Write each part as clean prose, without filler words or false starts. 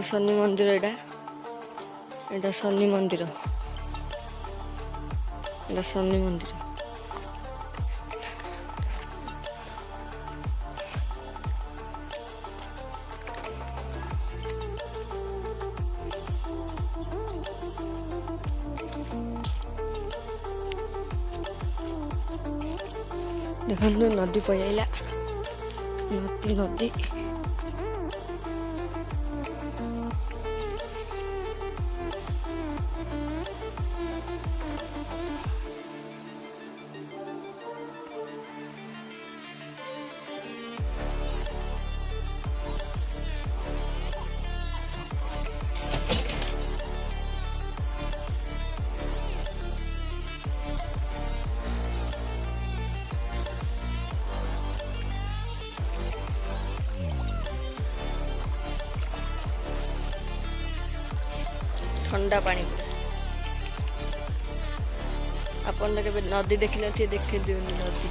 शनि मंदिर एटा एटा शनि मंदिर एटा शनि मंदिर देखो नदी पयाला नदी नदी ठंडा पानी अपन के नदी देखी न देखे दियोनी नदी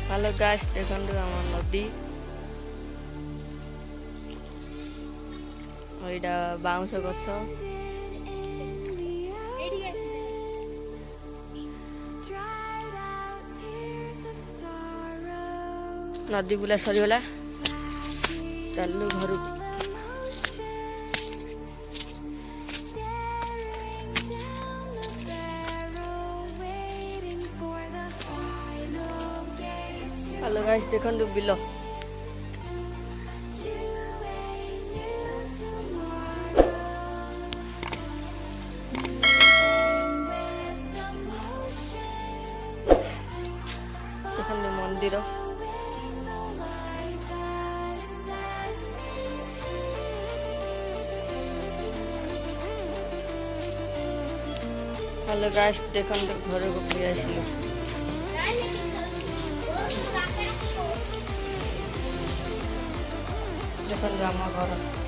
हेलो गाइस देखंदु आम नदी एटा बाउंस गछ नदी बुला सरीगला चलू घर हेलो गाइस देखंदु बिलो देखंदु मंदिर हेलो गाइस देखंदु घर को पळी आसिलु देखंदु आम घर